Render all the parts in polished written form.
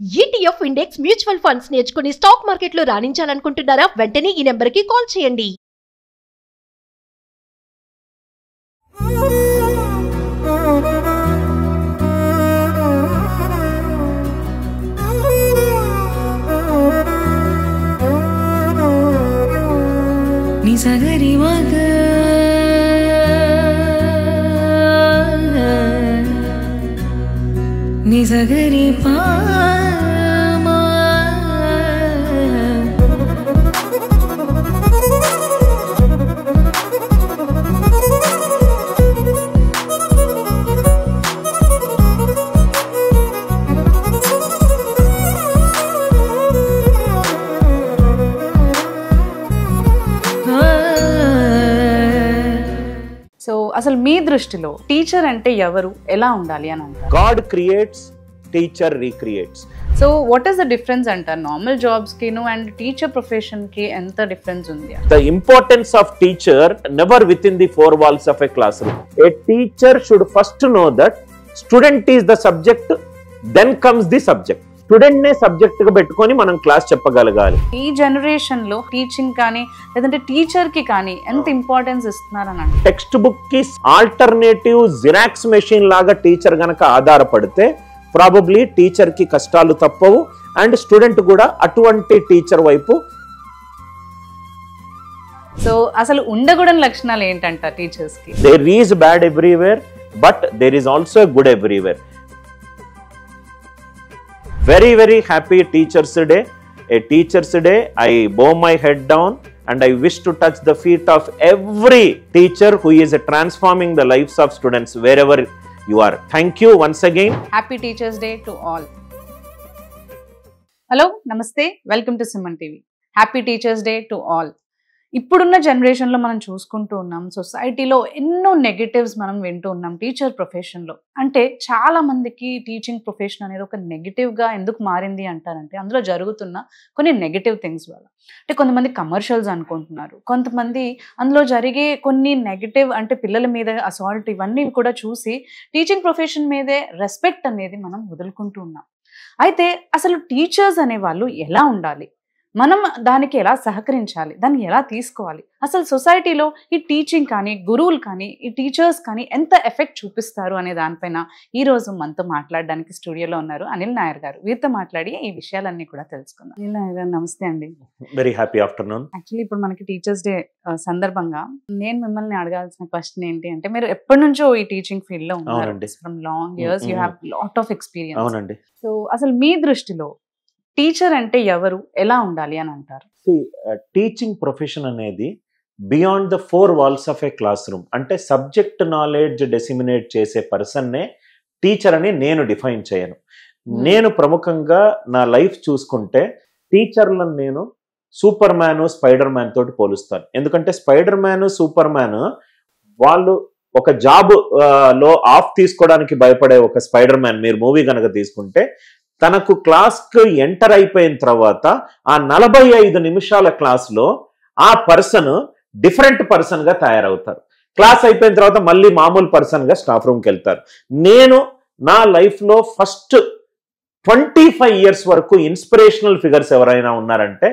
ETF index mutual funds నేర్చుకుని stock మార్కెట్లో రాణించాలనుకుంటున్నారా? వెంటనే ఈ నెంబర్కి కాల్ చేయండి. నిసగరి మగ నిసగరి పామా సో అసలు మీ దృష్టిలో టీచర్ అంటే ఎవరు, ఎలా ఉండాలి అని అంటారు? God creates, teacher recreates. So what is the difference అంటారు నార్మల్ జాబ్స్ కి అండ్ టీచర్ ప్రొఫెషన్ కి ఎంత డిఫరెన్స్ ఉంది? The importance of teacher never within the four walls of a classroom. A teacher should first know that student is the subject, then comes the subject. Student నే subject గా పెట్టుకొని మనం class చెప్పగలగాలి. ఈ generation లో teaching కానీ లేదంటే teacher కి కానీ ఎంత ఇంపార్టెన్స్ ఇస్తున్నారని అంటే, టెక్స్ట్ బుక్ కి ఆల్టర్నేటివ్ జిరాక్స్ మెషిన్ లాగా టీచర్ గనక ఆధారపడితే ప్రాబబ్లీ టీచర్ కి కష్టాలు తప్పవు అండ్ స్టూడెంట్ కూడా అటువంటి టీచర్ వైపు. సో అసలు ఉండకూడని లక్షణాలు ఏంటంట టీచర్స్ కి? There is bad everywhere but there is also good everywhere. Very, very happy Teachers Day. A Teachers Day, I bow my head down and I wish to touch the feet of every teacher who is transforming the lives of students wherever you are. Thank you once again. Happy Teachers Day to all. Hello, namaste. Welcome to Simon TV. Happy Teachers Day to all. ఇప్పుడున్న జనరేషన్లో మనం చూసుకుంటూ ఉన్నాం, సొసైటీలో ఎన్నో negatives మనం వింటూ ఉన్నాం టీచర్ ప్రొఫెషన్లో. అంటే చాలా మందికి టీచింగ్ ప్రొఫెషన్ అనేది ఒక నెగిటివ్గా ఎందుకు మారింది అంటారంటే అందులో జరుగుతున్న కొన్ని నెగిటివ్ థింగ్స్ వల్ల. అంటే కొంతమంది కమర్షియల్స్ అనుకుంటున్నారు, కొంతమంది అందులో జరిగే కొన్ని నెగిటివ్ అంటే పిల్లల మీద అసాల్ట్ ఇవన్నీ కూడా చూసి టీచింగ్ ప్రొఫెషన్ మీదే రెస్పెక్ట్ అనేది మనం వదులుకుంటూ ఉన్నాం. అయితే అసలు టీచర్స్ అనేవాళ్ళు ఎలా ఉండాలి, మనం దానికి ఎలా సహకరించాలి, దాన్ని ఎలా తీసుకోవాలి, అసలు సొసైటీలో ఈ టీచింగ్ కానీ గురువులు కానీ ఈ టీచర్స్ కానీ ఎంత ఎఫెక్ట్ చూపిస్తారు అనే దానిపైన ఈరోజు మనతో మాట్లాడడానికి స్టూడియోలో ఉన్నారు అనిల్ నాయర్ గారు. వీరితో మాట్లాడి ఈ విషయాలన్నీ కూడా తెలుసుకుందాం. అనిల్ నాయర్ గారు నమస్తే అండి. Very happy afternoon. యాక్చువల్లీ ఇప్పుడు మనకి టీచర్స్ డే సందర్భంగా నేను మిమ్మల్ని అడగాల్సిన క్వశ్చన్ ఏంటి అంటే, మీరు ఎప్పటి నుంచో ఈ టీచింగ్ ఫీల్డ్ లో ఉన్నారు, from long years, you have lot of experience. అవునండి. సో అసలు మీ దృష్టిలో టీచర్ అంటే ఎవరు, ఎలా ఉండాలి అని అంటారు? టీచింగ్ ప్రొఫెషన్ అనేది beyond the four walls of a classroom. అంటే సబ్జెక్ట్ నాలెడ్జ్ డెసిమినేట్ చేసే పర్సన్నే టీచర్ అని నేను డిఫైన్ చేయను. నేను ప్రముఖంగా నా లైఫ్ చూసుకుంటే టీచర్లను నేను సూపర్ మ్యాన్, స్పైడర్ మ్యాన్ తోటి పోలుస్తాను. ఎందుకంటే స్పైడర్ మ్యాన్, సూపర్ మ్యాన్ వాళ్ళు ఒక జాబ్ లో ఆఫ్ తీసుకోవడానికి భయపడే ఒక స్పైడర్ మ్యాన్ మీరు మూవీ కనుక తీసుకుంటే తనకు క్లాస్కి ఎంటర్ అయిపోయిన తర్వాత ఆ 45 నిమిషాల క్లాస్లో ఆ పర్సన్ డిఫరెంట్ పర్సన్ గా తయారవుతారు. క్లాస్ అయిపోయిన తర్వాత మళ్ళీ మామూలు పర్సన్ గా స్టాఫ్ రూమ్కి వెళ్తారు. నేను నా లైఫ్లో ఫస్ట్ 25 years వరకు ఇన్స్పిరేషనల్ ఫిగర్స్ ఎవరైనా ఉన్నారంటే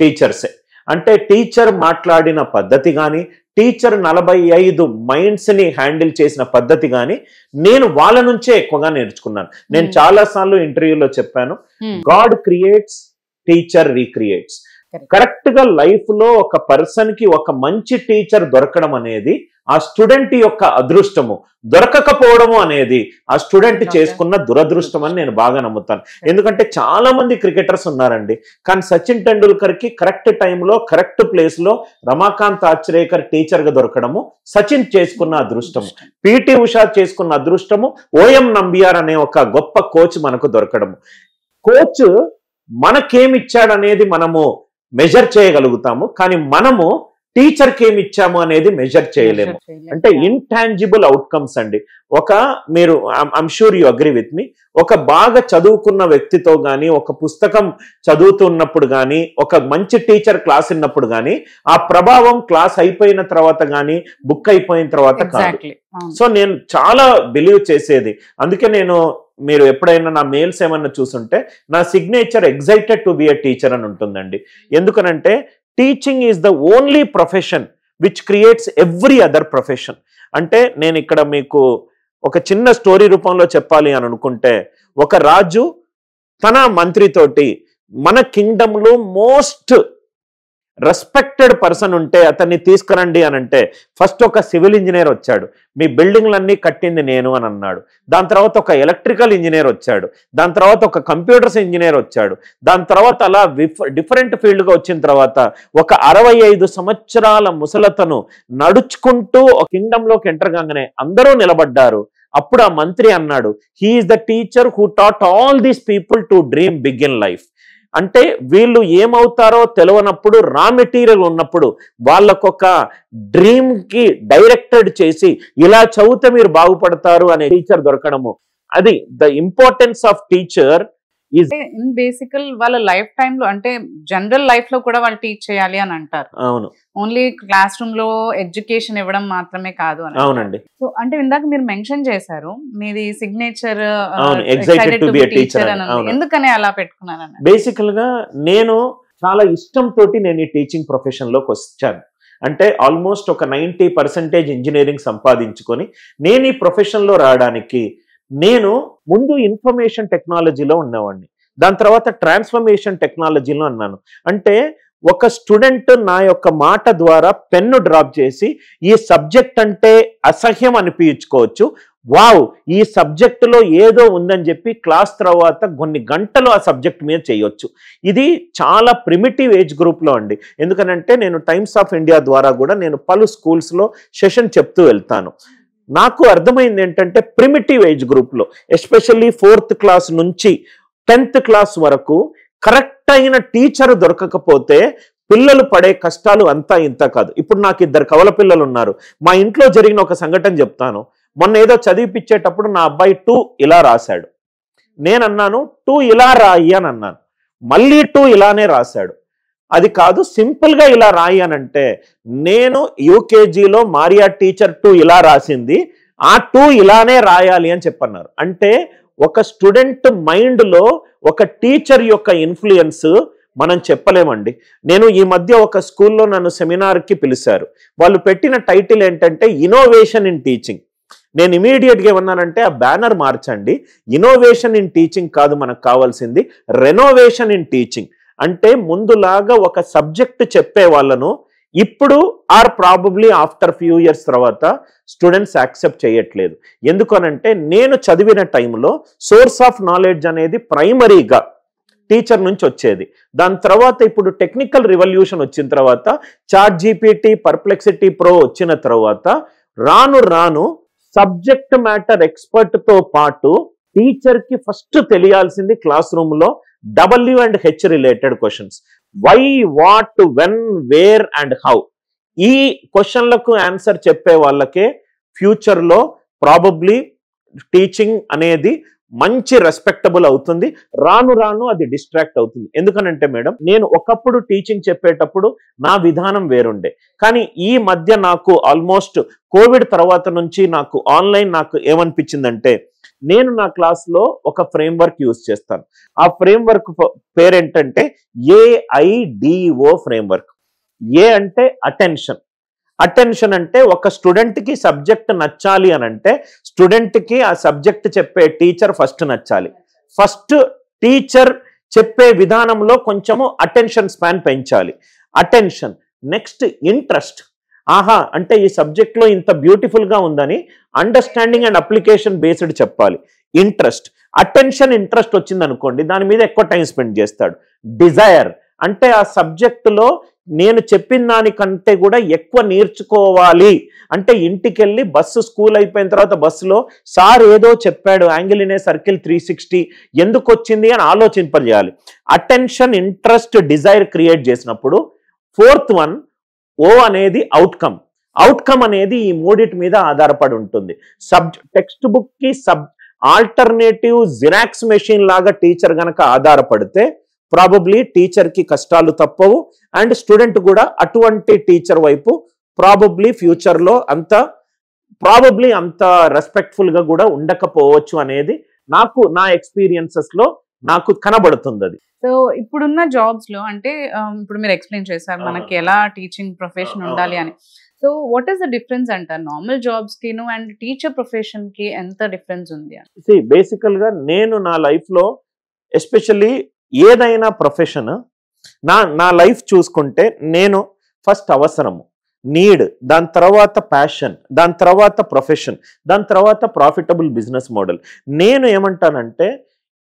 టీచర్సే. అంటే టీచర్ మాట్లాడిన పద్ధతి కానీ, టీచర్ 45 మైండ్స్ ని హ్యాండిల్ చేసిన పద్ధతి కానీ నేను వాళ్ళ నుంచే ఎక్కువగా నేర్చుకున్నాను. నేను చాలా సార్లు ఇంటర్వ్యూలో చెప్పాను, గాడ్ క్రియేట్స్, టీచర్ రీక్రియేట్స్. కరెక్ట్ గా లైఫ్ లో ఒక పర్సన్ కి ఒక మంచి టీచర్ దొరకడం అనేది ఆ స్టూడెంట్ యొక్క అదృష్టము, దొరకకపోవడము అనేది ఆ స్టూడెంట్ చేసుకున్న దురదృష్టం అని నేను బాగా నమ్ముతాను. ఎందుకంటే చాలా మంది క్రికెటర్స్ ఉన్నారండి, కానీ సచిన్ టెండూల్కర్ కి కరెక్ట్ టైంలో కరెక్ట్ ప్లేస్ లో రమాకాంత్ ఆచ్రేకర్ టీచర్ గా దొరకడము సచిన్ చేసుకున్న అదృష్టము, పిటి ఉషా చేసుకున్న అదృష్టము, ఓఎం నంబియార్ అనే ఒక గొప్ప కోచ్ మనకు దొరకడము. కోచ్ మనకేమిచ్చాడనేది మనము మెజర్ చేయగలుగుతాము, కానీ మనము టీచర్కి ఏమి ఇచ్చాము అనేది మెజర్ చేయలేము. అంటే ఇంటాంజిబుల్ అవుట్కమ్స్ అండి. ఒక మీరు I'm sure you agree with me, ఒక బాగా చదువుకున్న వ్యక్తితో కానీ, ఒక పుస్తకం చదువుతున్నప్పుడు కానీ, ఒక మంచి టీచర్ క్లాస్ విన్నప్పుడు కానీ ఆ ప్రభావం క్లాస్ అయిపోయిన తర్వాత కానీ, బుక్ అయిపోయిన తర్వాత కాదు. సో నేను చాలా బిలీవ్ చేసేది, అందుకే నేను మీరు ఎప్పుడైనా నా మెయిల్స్ ఏమన్నా చూసుంటే నా signature excited to be a teacher అని ఉంటుందండి. ఎందుకనంటే teaching is the only profession which creates every other profession. అంటే నేను ఇక్కడ మీకు ఒక చిన్న స్టోరీ రూపంలో చెప్పాలి అని అనుకుంటే, ఒక రాజు తన మంత్రితోటి మన కింగ్డమ్లో మోస్ట్ రెస్పెక్టెడ్ పర్సన్ ఉంటే అతన్ని తీసుకురండి అని అంటే ఫస్ట్ ఒక సివిల్ ఇంజనీర్ వచ్చాడు, మీ బిల్డింగ్లన్నీ కట్టింది నేను అని అన్నాడు. దాని తర్వాత ఒక ఎలక్ట్రికల్ ఇంజనీర్ వచ్చాడు, దాని తర్వాత ఒక కంప్యూటర్స్ ఇంజనీర్ వచ్చాడు, దాని తర్వాత అలా డిఫరెంట్ ఫీల్డ్గా వచ్చిన తర్వాత ఒక 65 సంవత్సరాల ముసలతను నడుచుకుంటూ ఒక కింగ్డమ్లోకి ఎంటర్ కాగానే అందరూ నిలబడ్డారు. అప్పుడు ఆ మంత్రి అన్నాడు, he is the teacher who taught all these people to dream big in life. అంటే వీళ్ళు ఏమవుతారో తెలియనప్పుడు, రా మెటీరియల్ ఉన్నప్పుడు వాళ్ళకొక డ్రీమ్ కి డైరెక్టెడ్ చేసి ఇలా చదివితే మీరు బాగుపడతారు అనే టీచర్ దొరకడము, అది the importance of teacher is in బేసికల్ వాళ్ళ లైఫ్ టైమ్ లో, అంటే జనరల్ లైఫ్ లో కూడా వాళ్ళు టీచ్ చేయాలి అని అంటారు. అవును, ఓన్లీ క్లాస్ రూమ్ లో ఎడ్యుకేషన్ ఇవ్వడం మాత్రమే కాదు అని. అవునండి. సో అంటే ఇందాక మీరు మెన్షన్ చేశారు మీది signature excited to be a teacher అని. ఎందుకని అలా పెట్టుకున్నాను? బేసికల్ గా నేను చాలా ఇష్టం తోటి నేను ఈ టీచింగ్ ప్రొఫెషన్ లోకి వచ్చాను. అంటే ఆల్మోస్ట్ ఒక 90% ఇంజనీరింగ్ సంపాదించుకొని నేను ఈ ప్రొఫెషన్ లో రావడానికి, నేను ముందు ఇన్ఫర్మేషన్ టెక్నాలజీలో ఉన్నవాడిని, దాని తర్వాత ట్రాన్స్ఫర్మేషన్ టెక్నాలజీలో అన్నాను. అంటే ఒక స్టూడెంట్ నా యొక్క మాట ద్వారా పెన్ను డ్రాప్ చేసి ఈ సబ్జెక్ట్ అంటే అసహ్యం అనిపించుకోవచ్చు, వావ్ ఈ సబ్జెక్టులో ఏదో ఉందని చెప్పి క్లాస్ తర్వాత కొన్ని గంటలు ఆ సబ్జెక్ట్ మీద చేయొచ్చు. ఇది చాలా ప్రిమిటివ్ ఏజ్ గ్రూప్లో అండి. ఎందుకనంటే నేను టైమ్స్ ఆఫ్ ఇండియా ద్వారా కూడా నేను పలు స్కూల్స్లో సెషన్ చెప్తూ వెళ్తాను. నాకు అర్థమైంది ఏంటంటే ప్రిమిటివ్ ఏజ్ గ్రూప్లో ఎస్పెషల్లీ 4th క్లాస్ నుంచి 10th క్లాస్ వరకు కరెక్ట్ అయిన టీచర్ దొరకకపోతే పిల్లలు పడే కష్టాలు అంతా ఇంత కాదు. ఇప్పుడు నాకు 2 కవల పిల్లలు ఉన్నారు. మా ఇంట్లో జరిగిన ఒక సంఘటన చెప్తాను. మొన్న ఏదో చదివిపించేటప్పుడు నా అబ్బాయి 2 ఇలా రాశాడు. నేనన్నాను 2 ఇలా రాయి అని అన్నాను, మళ్ళీ 2 ఇలానే రాశాడు. అది కాదు, సింపుల్గా ఇలా రాయి అని అంటే, నేను యూకేజీలో మారియా టీచర్ 2 ఇలా రాసింది, ఆ 2 ఇలానే రాయాలి అని చెప్పన్నారు. అంటే ఒక స్టూడెంట్ మైండ్లో ఒక టీచర్ యొక్క ఇన్ఫ్లుయెన్స్ మనం చెప్పలేమండి. నేను ఈ మధ్య ఒక స్కూల్లో నన్ను సెమినార్కి పిలిచారు. వాళ్ళు పెట్టిన టైటిల్ ఏంటంటే ఇన్నోవేషన్ ఇన్ టీచింగ్. నేను ఇమీడియట్గా ఏమన్నానంటే ఆ బ్యానర్ మార్చండి, ఇన్నోవేషన్ ఇన్ టీచింగ్ కాదు మనకు కావాల్సింది రెనోవేషన్ ఇన్ టీచింగ్. అంటే ముందులాగా ఒక సబ్జెక్ట్ చెప్పే వాళ్ళను ఇప్పుడు or probably after few years తర్వాత స్టూడెంట్స్ యాక్సెప్ట్ చేయట్లేదు. ఎందుకనంటే నేను చదివిన టైంలో సోర్స్ ఆఫ్ నాలెడ్జ్ అనేది ప్రైమరీగా టీచర్ నుంచి వచ్చేది. దాని తర్వాత ఇప్పుడు టెక్నికల్ రివల్యూషన్ వచ్చిన తర్వాత చాట్ జీపీటీ, పర్ప్లెక్సిటీ ప్రో వచ్చిన తర్వాత రాను రాను సబ్జెక్ట్ మ్యాటర్ ఎక్స్పర్ట్తో పాటు టీచర్కి ఫస్ట్ తెలియాల్సింది క్లాస్ రూమ్లో W and H related questions. Why, what, when, where and how. ఈ క్వశ్చన్లకు ఆన్సర్ చెప్పే వాళ్ళకే ఫ్యూచర్లో ప్రాబబ్లీ టీచింగ్ అనేది మంచి రెస్పెక్టబుల్ అవుతుంది. రాను రాను అది డిస్ట్రాక్ట్ అవుతుంది. ఎందుకనంటే మేడం, నేను ఒకప్పుడు టీచింగ్ చెప్పేటప్పుడు నా విధానం వేరుండే, కానీ ఈ మధ్య నాకు ఆల్మోస్ట్ కోవిడ్ తర్వాత నుంచి నాకు ఆన్లైన్ నాకు ఏమనిపించిందంటే, నేను నా క్లాస్లో ఒక ఫ్రేమ్వర్క్ యూజ్ చేస్తాను. ఆ ఫ్రేమ్వర్క్ పేరేంటంటే AIDO ఫ్రేమ్వర్క్. ఏ అంటే అటెన్షన్. అటెన్షన్ అంటే ఒక స్టూడెంట్కి సబ్జెక్ట్ నచ్చాలి అని అంటే స్టూడెంట్కి ఆ సబ్జెక్ట్ చెప్పే టీచర్ ఫస్ట్ నచ్చాలి. ఫస్ట్ టీచర్ చెప్పే విధానంలో కొంచెము అటెన్షన్ స్పాన్ పెంచాలి. అటెన్షన్. Next interest. ఆహా అంటే ఈ సబ్జెక్ట్లో ఇంత బ్యూటిఫుల్గా ఉందని అండర్స్టాండింగ్ అండ్ అప్లికేషన్ బేస్డ్ చెప్పాలి. ఇంట్రెస్ట్. అటెన్షన్, ఇంట్రెస్ట్ వచ్చింది అనుకోండి, దాని మీద ఎక్కువ టైం స్పెండ్ చేస్తాడు. డిజైర్ అంటే ఆ సబ్జెక్టులో నేను చెప్పిన దానికంటే కూడా ఎక్కువ నేర్చుకోవాలి అంటే ఇంటికి వెళ్ళి బస్సు స్కూల్ అయిపోయిన తర్వాత బస్సులో సార్ ఏదో చెప్పాడు యాంగిల్ ఇన్ ఏ సర్కిల్ 360 ఎందుకు వచ్చింది అని ఆలోచింపజేయాలి. అటెన్షన్, ఇంట్రెస్ట్, డిజైర్ క్రియేట్ చేసినప్పుడు 4th వన్ O అనేది అవుట్కమ్. అవుట్కమ్ అనేది ఈ మూడిటి మీద ఆధారపడి ఉంటుంది. టెక్స్ట్ బుక్ కి ఆల్టర్నేటివ్ జిరాక్స్ మెషిన్ లాగా టీచర్ గనక ఆధారపడితే ప్రాబబ్లీ టీచర్కి కష్టాలు తప్పవు అండ్ స్టూడెంట్ కూడా అటువంటి టీచర్ వైపు ప్రాబబ్లీ ఫ్యూచర్లో అంత రెస్పెక్ట్ఫుల్గా కూడా ఉండకపోవచ్చు అనేది నాకు నా ఎక్స్పీరియన్సెస్ లో నాకు కనబడుతుంది అది. సో ఇప్పుడున్న జాబ్స్ లో అంటే ఇప్పుడు మీరు ఎక్స్ప్లెయిన్ చేశారు మనకి ఎలా టీచింగ్ ప్రొఫెషన్ ఉండాలి అని. So what is the difference అంటారు నార్మల్ జాబ్స్ కి అండ్ టీచర్ ప్రొఫెషన్ కి ఎంత డిఫరెన్స్ ఉంది? బేసికల్ గా నేను నా లైఫ్ లో ఎస్పెషల్లీ ఏదైనా ప్రొఫెషన్ నా లైఫ్ చూసుకుంటే నేను ఫస్ట్ అవసరము, నీడ్, దాని తర్వాత ప్యాషన్, దాని తర్వాత ప్రొఫెషన్, దాని తర్వాత ప్రాఫిటబుల్ బిజినెస్ మోడల్. నేను ఏమంటానంటే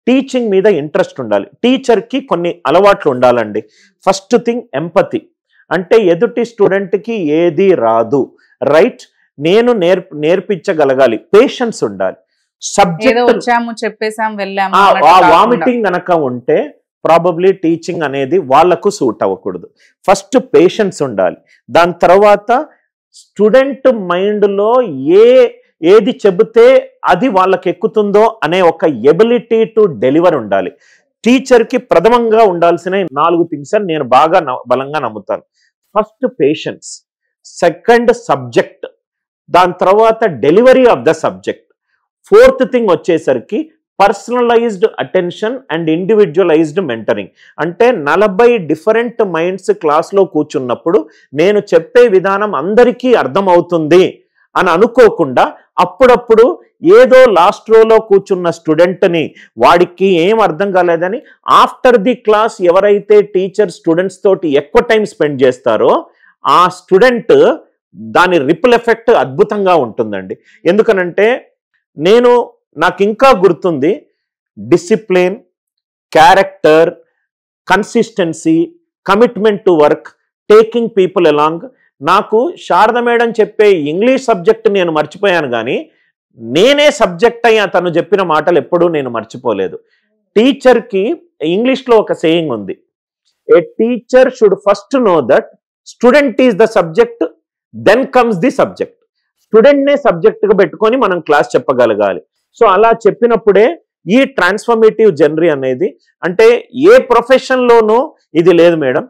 టీచింగ్ మీద ఇంట్రెస్ట్ ఉండాలి. టీచర్కి కొన్ని అలవాట్లు ఉండాలండి. ఫస్ట్ థింగ్ ఎంపతి, అంటే ఎదుటి స్టూడెంట్కి ఏది రాదు, రైట్, నేను నేర్పించగలగాలి. పేషెన్స్ ఉండాలి. సబ్జెక్ట్ వచ్చాము చెప్పేసాం వెళ్ళాము వామిటింగ్ గనక ఉంటే ప్రాబబ్లీ టీచింగ్ అనేది వాళ్లకు సూట్ అవ్వకూడదు. ఫస్ట్ పేషెన్స్ ఉండాలి. దాని తర్వాత స్టూడెంట్ మైండ్లో ఏది చెబితే అది వాళ్ళకి ఎక్కుతుందో అనే ఒక ఎబిలిటీ టు డెలివర్ ఉండాలి. టీచర్కి ప్రథమంగా ఉండాల్సిన 4 థింగ్స్ అని నేను బాగా బలంగా నమ్ముతాను. ఫస్ట్ పేషెన్స్, సెకండ్ సబ్జెక్ట్, దాని తర్వాత delivery of the subject, fourth thing వచ్చేసరికి personalised attention and individualised mentoring. అంటే 40 డిఫరెంట్ మైండ్స్ క్లాస్లో కూర్చున్నప్పుడు నేను చెప్పే విధానం అందరికీ అర్థమవుతుంది అని అనుకోకుండా అప్పుడప్పుడు ఏదో లాస్ట్ రోలో కూర్చున్న స్టూడెంట్ని వాడికి ఏం అర్థం కాలేదని ఆఫ్టర్ ది క్లాస్ ఎవరైతే టీచర్ స్టూడెంట్స్ తోటి ఎక్కువ టైం స్పెండ్ చేస్తారో ఆ స్టూడెంట్ దాని రిపుల్ ఎఫెక్ట్ అద్భుతంగా ఉంటుందండి. ఎందుకనంటే నాకు ఇంకా గుర్తుంది discipline, character, consistency, commitment to work, taking people along. నాకు శారద మేడం చెప్పే ఇంగ్లీష్ సబ్జెక్ట్ నేను మర్చిపోయాను, కానీ నేనే సబ్జెక్ట్ అయ్యి తను చెప్పిన మాటలు ఎప్పుడూ నేను మర్చిపోలేదు. టీచర్కి ఇంగ్లీష్లో ఒక సేయింగ్ ఉంది, a teacher should first know that student is the subject, then comes the subject. స్టూడెంట్నే సబ్జెక్ట్గా పెట్టుకొని మనం క్లాస్ చెప్పగలగాలి. సో అలా చెప్పినప్పుడే ఈ ట్రాన్స్ఫర్మేటివ్ జర్నీ అనేది, అంటే ఏ ప్రొఫెషన్లోనూ ఇది లేదు మేడం,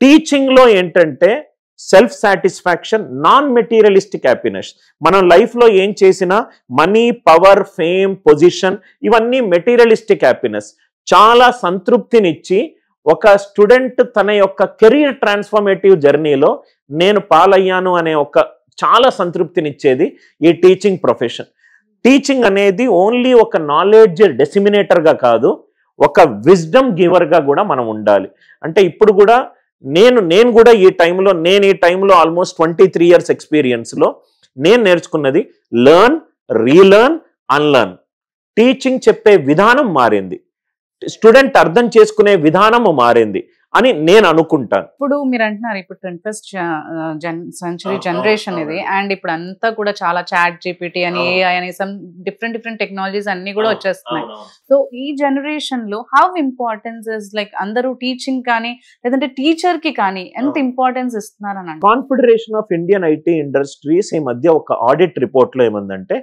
టీచింగ్లో ఏంటంటే self satisfaction, non materialistic happiness. మనం లైఫ్లో ఏం చేసినా మనీ, పవర్, ఫేమ్, పొజిషన్ ఇవన్నీ మెటీరియలిస్టిక్ హ్యాపీనెస్. చాలా సంతృప్తినిచ్చి ఒక స్టూడెంట్ తన యొక్క కెరీర్ ట్రాన్స్ఫర్మేటివ్ జర్నీలో నేను పాలయ్యాను అనే ఒక చాలా సంతృప్తినిచ్చేది ఈ టీచింగ్ ప్రొఫెషన్. టీచింగ్ అనేది ఓన్లీ ఒక నాలెడ్జ్ డెసిమినేటర్గా కాదు, ఒక విజ్డమ్ గివర్గా కూడా మనం ఉండాలి. అంటే ఇప్పుడు కూడా నేను కూడా ఈ టైంలో ఆల్మోస్ట్ 23 years ఎక్స్పీరియన్స్లో నేను నేర్చుకున్నది లెర్న్, రీలెర్న్, అన్లెర్న్. టీచింగ్ చెప్పే విధానం మారింది, స్టూడెంట్ అర్థం చేసుకునే విధానం మారింది అని నేను అనుకుంటాను. ఇప్పుడు మీరు అంటున్నారు ఇప్పుడు 21st century జనరేషన్ ఇది, అండ్ ఇప్పుడు అంతా కూడా చాలా చాట్ జీపీటీ అని, ఏఐ అని, సమ్ డిఫరెంట్ టెక్నాలజీస్ అన్ని కూడా వచ్చేస్తున్నాయి. సో ఈ జనరేషన్ లో హౌ ఇంపార్టెన్స్ ఇస్ లైక్ అందరూ టీచింగ్ కానీ లేదంటే టీచర్ కి కానీ ఎంత ఇంపార్టెన్స్ ఇస్తున్నారు అని? Confederation of Indian IT industries ఈ మధ్య ఒక ఆడిట్ రిపోర్ట్ లో ఏమందంటే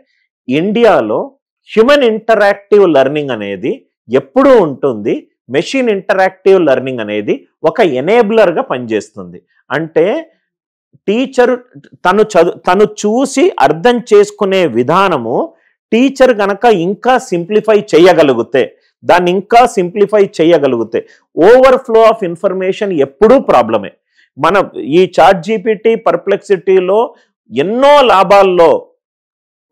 ఇండియాలో హ్యూమన్ ఇంటరాక్టివ్ లెర్నింగ్ అనేది ఎప్పుడూ ఉంటుంది, మెషిన్ ఇంటరాక్టివ్ లెర్నింగ్ అనేది ఒక ఎనేబులర్గా పనిచేస్తుంది. అంటే టీచర్ తను చూసి అర్థం చేసుకునే విధానము టీచర్ గనక ఇంకా సింప్లిఫై చేయగలిగితే, ఓవర్ఫ్లో ఆఫ్ ఇన్ఫర్మేషన్ ఎప్పుడూ ప్రాబ్లమే. మన ఈ చాట్ జీపీటీ, పర్ప్లెక్సిటీలో ఎన్నో లాభాల్లో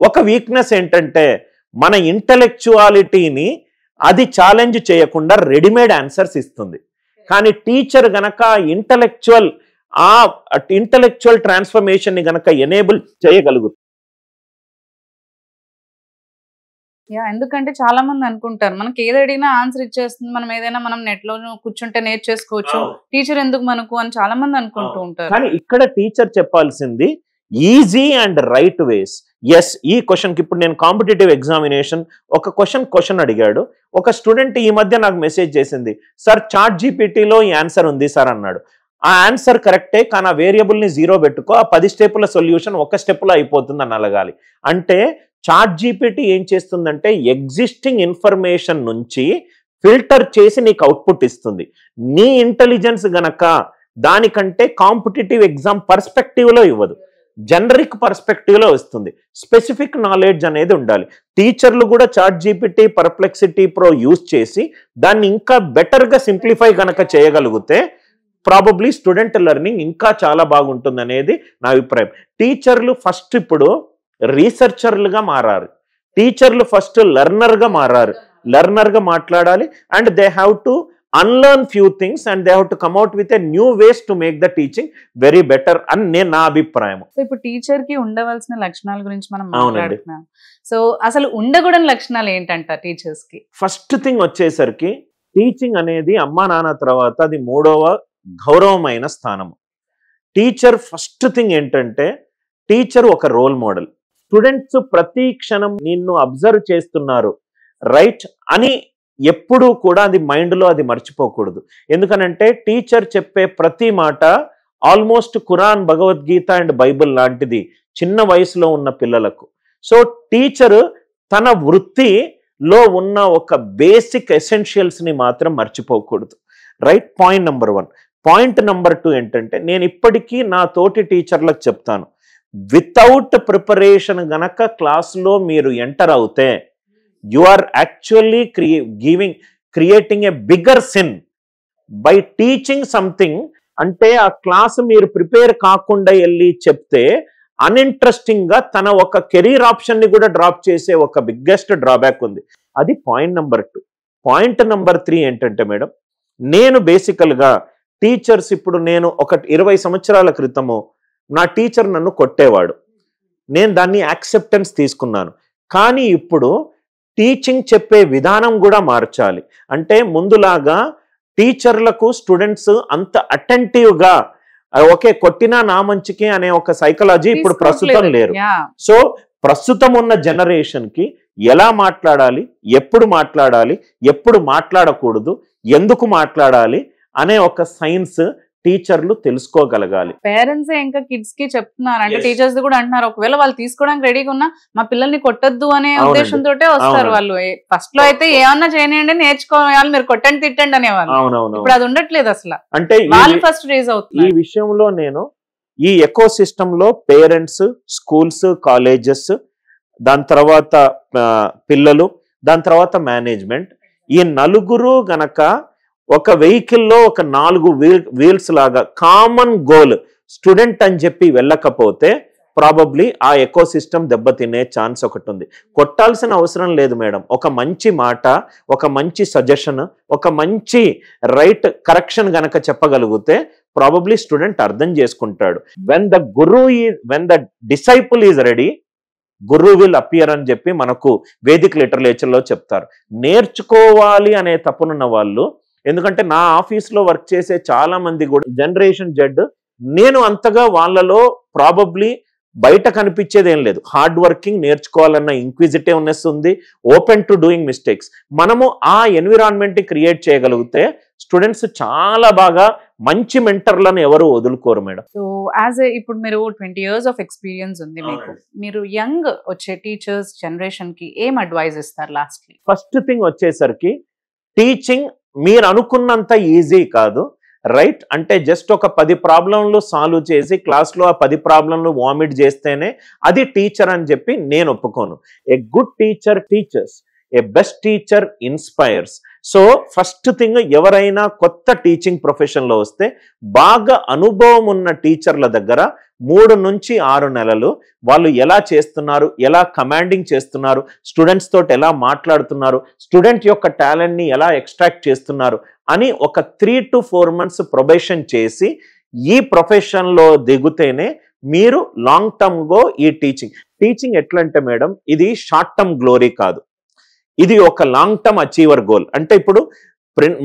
ఒక వీక్నెస్ ఏంటంటే మన ఇంటలెక్చువాలిటీని అది ఛాలెంజ్ చేయకుండా రెడీమేడ్ ఆన్సర్స్ ఇస్తుంది. కానీ టీచర్ గనక ఇంటలెక్చువల్ ట్రాన్స్ఫర్మేషన్ ని గనక ఎనేబుల్ చేయగలుగుతుంది. ఎందుకంటే చాలా మంది అనుకుంటారు మనకి ఏది అడిగినా ఆన్సర్ ఇచ్చేస్తుంది, మనం ఏదైనా మనం నెట్ లో కూర్చుంటే నేర్చేసుకోవచ్చు, టీచర్ ఎందుకు మనకు అని చాలా మంది అనుకుంటూ ఉంటారు. కానీ ఇక్కడ టీచర్ చెప్పాల్సింది easy and right ways. Yes, ఈ క్వశ్చన్కి ఇప్పుడు నేను కాంపిటేటివ్ ఎగ్జామినేషన్ ఒక క్వశ్చన్ అడిగాడు, ఒక స్టూడెంట్ ఈ మధ్య నాకు మెసేజ్ చేసింది, సార్ చాట్ జీపీటీలో ఈ ఆన్సర్ ఉంది సార్ అన్నాడు. ఆ ఆన్సర్ కరెక్టే, కానీ ఆ వేరియబుల్ని 0 పెట్టుకో, ఆ 10 స్టెప్పుల సొల్యూషన్ 1 స్టెప్లో అయిపోతుంది అని అలగాలి. అంటే చాట్ జీపీటీ ఏం చేస్తుందంటే ఎగ్జిస్టింగ్ ఇన్ఫర్మేషన్ నుంచి ఫిల్టర్ చేసి నీకు అవుట్పుట్ ఇస్తుంది. నీ ఇంటెలిజెన్స్ గనక దానికంటే కాంపిటేటివ్ ఎగ్జామ్ పర్స్పెక్టివ్లో ఇవ్వదు. జనరిక్ పర్స్పెక్టివ్లో వస్తుంది. స్పెసిఫిక్ నాలెడ్జ్ అనేది ఉండాలి. టీచర్లు కూడా ChatGPT, పర్ప్లెక్సిటీ ప్రో యూజ్ చేసి దాన్ని ఇంకా బెటర్గా సింప్లిఫై గనక చేయగలిగితే ప్రాబబ్లీ స్టూడెంట్ లెర్నింగ్ ఇంకా చాలా బాగుంటుంది అనేది నా అభిప్రాయం. టీచర్లు ఫస్ట్ ఇప్పుడు రీసెర్చర్లుగా మారారు. టీచర్లు ఫస్ట్ లెర్నర్గా మారారు. లెర్నర్గా మాట్లాడాలి and they have to unlearn few things and they have to come out with a new ways to make the teaching very better అని నేను నా అభిప్రాయం. సో ఇప్పుడు టీచర్ కి ఉండవలసిన లక్షణాల గురించి మనం మాట్లాడుతున్నాం. సో అసలు ఉండకూడని లక్షణాలు ఏంటంట టీచర్స్ కి? ఫస్ట్ థింగ్ వచ్చేసరికి టీచింగ్ అనేది అమ్మా నాన్న తర్వాత అది 3వ గౌరవమైన స్థానము. టీచర్ ఫస్ట్ థింగ్ ఏంటంటే టీచర్ ఒక రోల్ మోడల్. స్టూడెంట్స్ ప్రతి క్షణం నిన్ను అబ్జర్వ్ చేస్తున్నారు రైట్ అని ఎప్పుడూ కూడా అది మైండ్లో అది మర్చిపోకూడదు. ఎందుకనంటే టీచర్ చెప్పే ప్రతి మాట almost Quran, Bhagavad Gita and Bible లాంటిది చిన్న వయసులో ఉన్న పిల్లలకు. సో టీచర్ తన వృత్తిలో ఉన్న ఒక బేసిక్ ఎసెన్షియల్స్ని మాత్రం మర్చిపోకూడదు. Right, point number 1. Point number 2 ఏంటంటే నేను ఇప్పటికీ నా తోటి టీచర్లకు చెప్తాను, వితౌట్ ప్రిపరేషన్ గనక క్లాస్లో మీరు ఎంటర్ అవుతే you are actually creating a bigger sin by teaching something. అంటే ఆ క్లాస్ మీరు ప్రిపేర్ కాకుండా వెళ్ళి చెప్తే అన్ఇంట్రెస్టింగ్ గా తన ఒక కెరీర్ ఆప్షన్ ని కూడా డ్రాప్ చేసే ఒక బిగ్గెస్ట్ డ్రాబ్యాక్ ఉంది. అది పాయింట్ నెంబర్ 2. పాయింట్ నెంబర్ 3 ఏంటంటే మేడం, నేను బేసికల్ గా టీచర్స్ ఇప్పుడు నేను ఒక 20 సంవత్సరాల క్రితము నా టీచర్ నన్ను కొట్టేవాడు, నేను దాన్ని యాక్సెప్టెన్స్ తీసుకున్నాను. కానీ ఇప్పుడు టీచింగ్ చెప్పే విధానం కూడా మార్చాలి. అంటే ముందులాగా టీచర్లకు స్టూడెంట్స్ అంత అటెంటివ్గా ఓకే కొట్టినా నా మంచికి అనే ఒక సైకాలజీ ఇప్పుడు ప్రస్తుతం లేరు. సో ప్రస్తుతం ఉన్న జనరేషన్కి ఎలా మాట్లాడాలి, ఎప్పుడు మాట్లాడకూడదు, ఎందుకు మాట్లాడాలి అనే ఒక సైన్స్ టీచర్లు తెలుసుకోగలగాలి. పేరెంట్స్ ఇంకా కిడ్స్ కి చెప్తున్నారు, అంటే టీచర్స్ కూడా అంటున్నారు, ఒకవేళ వాళ్ళు తీసుకోవడానికి రెడీగా ఉన్నా మా పిల్లల్ని కొట్టద్దు అనే ఉద్దేశంతో వస్తారు వాళ్ళు. ఫస్ట్ లో అయితే ఏమన్నా చేయనియండి, నేర్చుకోవాలి, మీరు కొట్టండి తిట్టండి అనేవాళ్ళు. ఇప్పుడు అది ఉండట్లేదు అసలు. అంటే వాళ్ళు ఫస్ట్ రేజ్ అవుతుంది. ఈ విషయంలో నేను ఈ ఎకో సిస్టమ్ లో పేరెంట్స్, స్కూల్స్, కాలేజెస్, దాని తర్వాత పిల్లలు, దాని తర్వాత మేనేజ్మెంట్, ఈ నలుగురు గనక ఒక వెహికల్లో ఒక 4 వీల్స్ లాగా కామన్ గోల్ స్టూడెంట్ అని చెప్పి వెళ్ళకపోతే ప్రాబబ్లీ ఆ ఎకో సిస్టమ్ దెబ్బతినే ఛాన్స్ ఒకటి ఉంది. కొట్టాల్సిన అవసరం లేదు మేడం. ఒక మంచి మాట, ఒక మంచి సజెషన్, ఒక మంచి రైట్ కరెక్షన్ గనక చెప్పగలిగితే ప్రాబబ్లీ స్టూడెంట్ అర్థం చేసుకుంటాడు. When the disciple is ready, Guru will appear అని చెప్పి మనకు వేదిక్ లిటరేచర్లో చెప్తారు. నేర్చుకోవాలి అనే తపనున్న వాళ్ళు, ఎందుకంటే నా ఆఫీస్లో వర్క్ చేసే చాలా మంది కూడా జనరేషన్ జెడ్, నేను అంతగా వాళ్ళలో ప్రాబబ్లీ బయట కనిపించేది ఏం లేదు. హార్డ్ వర్కింగ్, నేర్చుకోవాలన్న ఇంక్విజిటివ్నెస్ ఉంది, ఓపెన్ టు డూయింగ్ మిస్టేక్స్. మనము ఆ ఎన్విరాన్మెంట్ క్రియేట్ చేయగలిగితే స్టూడెంట్స్ చాలా బాగా మంచి మెంటర్లను ఎవరు వదులుకోరు మేడం. సో ఇప్పుడు మీరు 20 years ఆఫ్ ఎక్స్పీరియన్స్ ఉంది మీకు, మీరు యంగ్ వచ్చే టీచర్స్ జనరేషన్ కి ఏం అడ్వైజ్ ఇస్తారు లాస్ట్లీ? ఫస్ట్ థింగ్ వచ్చేసరికి టీచింగ్ మీరు అనుకున్నంత ఈజీ కాదు. రైట్, అంటే జస్ట్ ఒక 10 ప్రాబ్లంలు సాల్వ్ చేసి క్లాస్లో ఆ 10 ప్రాబ్లంలు వామిట్ చేస్తేనే అది టీచర్ అని చెప్పి నేను ఒప్పుకోను. A good teacher teachers, A best teacher inspires. So first thing, ఎవరైనా కొత్త టీచింగ్ ప్రొఫెషన్లో వస్తే బాగా అనుభవం ఉన్న టీచర్ల దగ్గర 3 నుంచి 6 నెలలు వాళ్ళు ఎలా చేస్తున్నారు, ఎలా కమాండింగ్ చేస్తున్నారు, స్టూడెంట్స్ తోటి ఎలా మాట్లాడుతున్నారు, స్టూడెంట్ యొక్క టాలెంట్ని ఎలా ఎక్స్ట్రాక్ట్ చేస్తున్నారు అని ఒక 3 to 4 months ప్రొబేషన్ చేసి ఈ ప్రొఫెషన్లో దిగుతేనే మీరు లాంగ్ టర్మ్గా ఈ టీచింగ్ ఎట్లా అంటే మేడం, ఇది షార్ట్ టర్మ్ గ్లోరీ కాదు, ఇది ఒక లాంగ్ టర్మ్ అచీవర్ గోల్. అంటే ఇప్పుడు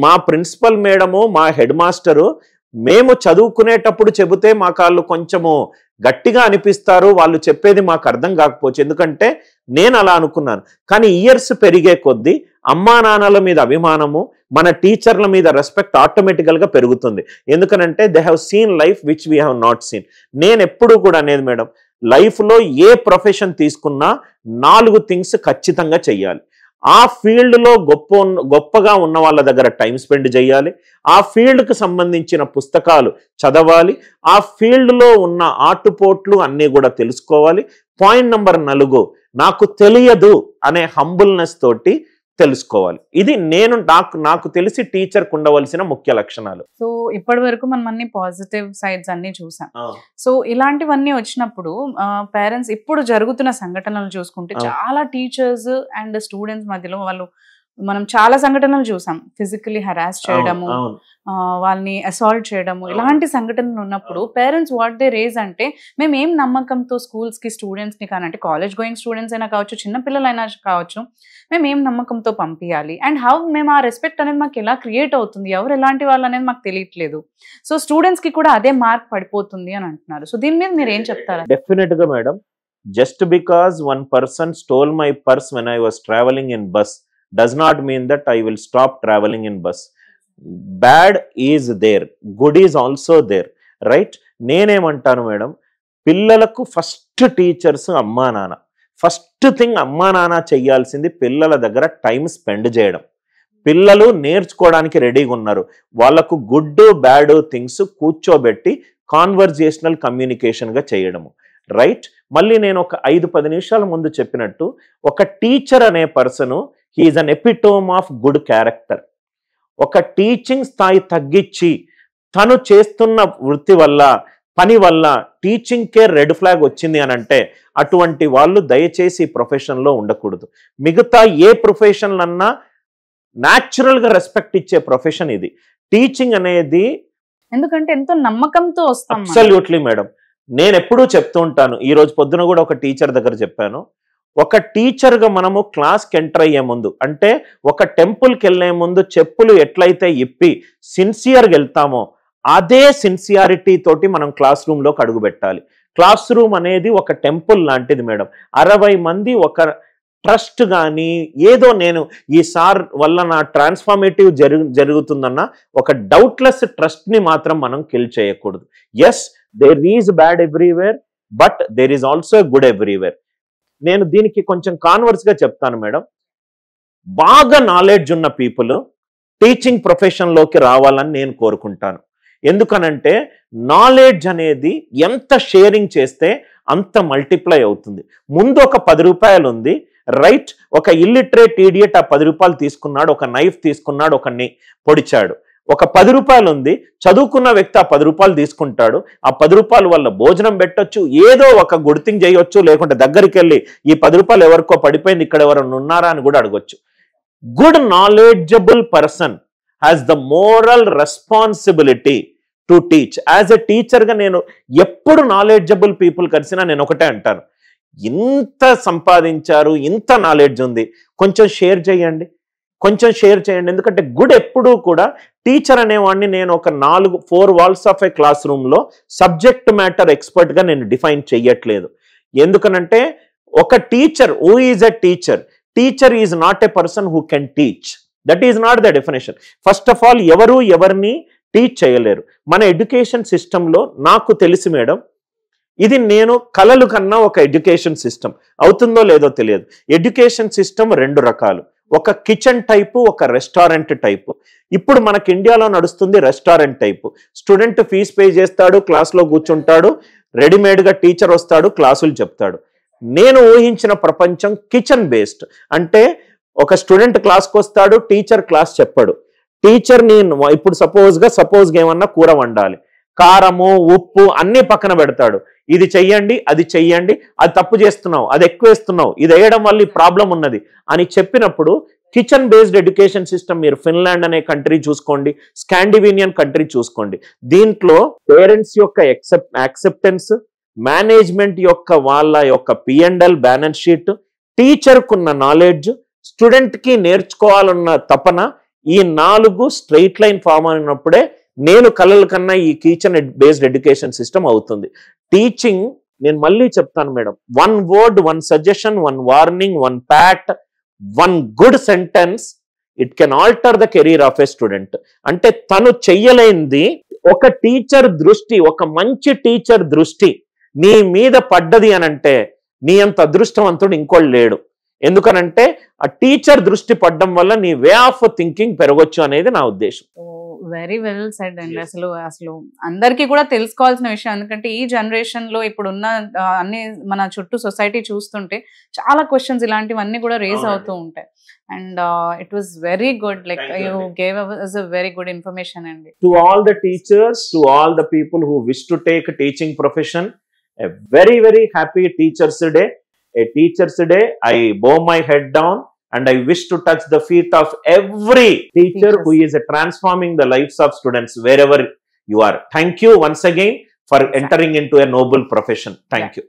మా ప్రిన్సిపల్ మేడము, మా హెడ్ మాస్టరు మేము చదువుకునేటప్పుడు చెబితే మాకు వాళ్ళు కొంచెము గట్టిగా అనిపిస్తారు, వాళ్ళు చెప్పేది మాకు అర్థం కాకపోవచ్చు, ఎందుకంటే నేను అలా అనుకున్నాను. కానీ ఇయర్స్ పెరిగే కొద్దీ అమ్మా నాన్నల మీద అభిమానము, మన టీచర్ల మీద రెస్పెక్ట్ ఆటోమేటికల్గా పెరుగుతుంది. ఎందుకనంటే they have seen life which we have not seen. నేను ఎప్పుడు కూడా అనేది మేడం, లైఫ్లో ఏ ప్రొఫెషన్ తీసుకున్నా 4 థింగ్స్ ఖచ్చితంగా చెయ్యాలి. ఆ ఫీల్డ్లో గొప్పగా ఉన్న వాళ్ళ దగ్గర టైం స్పెండ్ చేయాలి, ఆ ఫీల్డ్కి సంబంధించిన పుస్తకాలు చదవాలి, ఆ ఫీల్డ్లో ఉన్న ఆటుపోట్లు అన్నీ కూడా తెలుసుకోవాలి. పాయింట్ నెంబర్ 4, నాకు తెలియదు అనే హంబుల్నెస్ తోటి తెలుసుకోవాలి. ఇది నాకు తెలిసి టీచర్కు ఉండవలసిన ముఖ్య లక్షణాలు. సో ఇప్పటి వరకు మనం అన్ని పాజిటివ్ సైడ్స్ అన్ని చూసాం. సో ఇలాంటివన్నీ వచ్చినప్పుడు పేరెంట్స్ ఇప్పుడు జరుగుతున్న సంఘటనలు చూసుకుంటే చాలా టీచర్స్ అండ్ స్టూడెంట్స్ మధ్యలో మనం చాలా సంఘటనలు చూసాం. ఫిజికలీ హరాస్ చేయడము, వాళ్ళని అసాల్ట్ చేయడము, ఇలాంటి సంఘటనలు ఉన్నప్పుడు పేరెంట్స్ వాట్ దే రేజ్ అంటే, మేము ఏం నమ్మకంతో స్కూల్స్ కి స్టూడెంట్స్ ని కానంటే కాలేజ్ గోయింగ్ స్టూడెంట్స్ అయినా కావచ్చు, చిన్న పిల్లలైనా కావచ్చు, మేము ఏం నమ్మకంతో పంపించాలి అండ్ హౌ మేము ఆ రెస్పెక్ట్ అనేది మాకు ఎలా క్రియేట్ అవుతుంది, ఎవరు ఎలాంటి వాళ్ళు అనేది మాకు తెలియట్లేదు. సో స్టూడెంట్స్ కి కూడా అదే మార్క్ పడిపోతుంది అని అంటున్నారు. సో దీని మీద మీరు ఏం చెప్తారా? డెఫినెట్ గా madam, just because one person stole my purse when I was traveling in bus does not mean that I will stop traveling in bus. Bad is there, good is also there, right? నేనేమంటాను madam, పిల్లలకు first teachers అమ్మా నాన్న. First thing అమ్మా నాన్న చెయ్యాల్సింది పిల్లల దగ్గర time spend చేయడం. పిల్లలు నేర్చుకోవడానికి రెడీగా ఉన్నారు, వాళ్ళకు గుడ్ బ్యాడ్ థింగ్స్ కూర్చోబెట్టి కాన్వర్జేషనల్ కమ్యూనికేషన్గా చేయడము, రైట్? మళ్ళీ నేను ఒక 5-10 నిమిషాల ముందు చెప్పినట్టు, ఒక టీచర్ అనే person he is an epitome of good character. ఒక టీచింగ్ స్థాయి తగ్గించి తను చేస్తున్న వృత్తి వల్ల, పని వల్ల టీచింగ్కే రెడ్ ఫ్లాగ్ వచ్చింది అని అంటే, అటువంటి వాళ్ళు దయచేసి ఈ ప్రొఫెషన్లో ఉండకూడదు. మిగతా ఏ ప్రొఫెషన్ అన్నా న్యాచురల్గా రెస్పెక్ట్ ఇచ్చే ప్రొఫెషన్ ఇది. టీచింగ్ అనేది ఎందుకంటే ఎంతో నమ్మకంతో వస్తాం. అబ్సల్యూట్లీ మేడం, నేను ఎప్పుడూ చెప్తూ ఉంటాను. ఈ రోజు పొద్దున కూడా ఒక టీచర్ దగ్గర చెప్పాను, ఒక టీచర్గా మనము క్లాస్కి ఎంటర్ అయ్యే ముందు, అంటే ఒక టెంపుల్కి వెళ్ళే ముందు చెప్పులు ఎట్లయితే ఇప్పి సిన్సియర్గా వెళ్తామో అదే సిన్సియారిటీ తోటి మనం క్లాస్ రూమ్లోకి అడుగు పెట్టాలి. క్లాస్ రూమ్ అనేది ఒక టెంపుల్ లాంటిది మేడం. 60 మంది ఒక ట్రస్ట్ కానీ ఏదో, నేను ఈ సార్ వల్ల నా ట్రాన్స్ఫార్మేటివ్ జరుగుతుందన్న ఒక డౌట్లెస్ ట్రస్ట్ని మాత్రం మనం కిల్ చేయకూడదు. Yes, there is bad everywhere, but there is also good everywhere. నేను దీనికి కొంచెం కాన్వర్స్గా చెప్తాను మేడం. బాగా నాలెడ్జ్ ఉన్న పీపుల్ టీచింగ్ ప్రొఫెషన్లోకి రావాలని నేను కోరుకుంటాను. ఎందుకనంటే నాలెడ్జ్ అనేది ఎంత షేరింగ్ చేస్తే అంత మల్టిప్లై అవుతుంది. ముందు ఒక 10 రూపాయలు ఉంది, రైట్? ఒక ఇల్లిటరేట్ ఈడియట్ ఆ 10 రూపాయలు తీసుకున్నాడు, ఒక నైఫ్ తీసుకున్నాడు, ఒకరిని పొడిచాడు. ఒక 10 రూపాయలు ఉంది, చదువుకున్న వ్యక్తి ఆ 10 రూపాయలు తీసుకుంటాడు, ఆ 10 రూపాయల వల్ల భోజనం పెట్టొచ్చు, ఏదో ఒక గుడ్ థింగ్ చేయొచ్చు, లేకుంటే దగ్గరికి వెళ్ళి ఈ 10 రూపాయలు ఎవరికో పడిపోయింది, ఇక్కడ ఎవరైనా ఉన్నారా అని కూడా అడగొచ్చు. Good knowledgeable person has the moral responsibility to teach. As a టీచర్గా నేను ఎప్పుడు నాలెడ్జబుల్ పీపుల్ కలిసినా నేను ఒకటే అంటాను, ఇంత సంపాదించారు, ఇంత నాలెడ్జ్ ఉంది, కొంచెం షేర్ చేయండి, కొంచెం షేర్ చేయండి. ఎందుకంటే గుడ్ ఎప్పుడూ కూడా, టీచర్ అనేవాడిని నేను ఒక 4 వాల్స్ ఆఫ్ ఏ క్లాస్ రూమ్లో సబ్జెక్ట్ మ్యాటర్ ఎక్స్పర్ట్గా నేను డిఫైన్ చెయ్యట్లేదు. ఎందుకనంటే ఒక teacher, who is a teacher, teacher is not a person who can teach. That is not the definition. First of all ఎవరిని టీచ్ చేయలేరు. మన ఎడ్యుకేషన్ సిస్టంలో నాకు తెలిసి మేడం, ఇది నేను కలలు కన్నా ఒక ఎడ్యుకేషన్ సిస్టమ్ అవుతుందో లేదో తెలియదు. ఎడ్యుకేషన్ సిస్టమ్ 2 రకాలు, ఒక కిచెన్ టైపు, ఒక రెస్టారెంట్ టైపు. ఇప్పుడు మనకి ఇండియాలో నడుస్తుంది restaurant type. Student fees pay చేస్తాడు, క్లాస్లో కూర్చుంటాడు, రెడీమేడ్గా టీచర్ వస్తాడు, క్లాసులు చెప్తాడు. నేను ఊహించిన ప్రపంచం కిచెన్ బేస్డ్. అంటే ఒక స్టూడెంట్ క్లాస్కి వస్తాడు, టీచర్ క్లాస్ చెప్పాడు. టీచర్ని ఇప్పుడు సపోజ్గా ఏమన్నా కూర వండాలి, కారము ఉప్పు అన్నీ పక్కన పెడతాడు, ఇది చెయ్యండి, అది చెయ్యండి, అది తప్పు చేస్తున్నావు, అది ఎక్కువ వేస్తున్నావు, ఇది వేయడం వల్ల ఈ ప్రాబ్లం ఉన్నది అని చెప్పినప్పుడు, కిచెన్ బేస్డ్ ఎడ్యుకేషన్ సిస్టమ్ మీరు ఫిన్లాండ్ అనే కంట్రీ చూసుకోండి, స్కాండినేవియన్ కంట్రీ చూసుకోండి. దీంట్లో పేరెంట్స్ యొక్క యాక్సెప్టెన్స్, మేనేజ్మెంట్ యొక్క వాళ్ళ యొక్క P&L బ్యాలెన్స్ షీట్, టీచర్కున్న నాలెడ్జ్, స్టూడెంట్కి నేర్చుకోవాలన్న తపన, ఈ 4 స్ట్రైట్ లైన్ ఫామ్ అయినప్పుడే నేను కలల కన్నా ఈ కిచెన్ బేస్డ్ ఎడ్యుకేషన్ సిస్టమ్ అవుతుంది. టీచింగ్, నేను మళ్ళీ చెప్తాను madam, 1 word, 1 suggestion, 1 warning, 1 pat, 1 good sentence, it can alter the career of a student. అంటే తను చెయ్యలేంది ఒక టీచర్ దృష్టి, ఒక మంచి టీచర్ దృష్టి నీ మీద పడ్డది అనంటే నీ అంత అదృష్టవంతుడు ఇంకోళ్ళు లేడు. ఎందుకనంటే ఆ టీచర్ దృష్టి పడడం వల్ల నీ వే ఆఫ్ థింకింగ్ పెరగొచ్చు అనేది నా ఉద్దేశం. వెరీ వెల్ సెడ్ అండి. అసలు అందరికీ కూడా తెలుసుకోవాల్సిన విషయం. ఎందుకంటే ఈ జనరేషన్ లో ఇప్పుడున్న అన్ని మన చుట్టూ సొసైటీ చూస్తుంటే చాలా క్వశ్చన్స్ ఇలాంటివన్నీ కూడా రేజ్ అవుతూ ఉంటాయి. And it was very good, like you gave us a very good information అండి. To all the teachers, to all the people who wish to take teaching profession, a very very happy Teachers Day. A Teachers Day, I bow my head down and I wish to touch the feet of every teacher who is transforming the lives of students wherever you are. Thank you once again for entering into a noble profession. Thank you.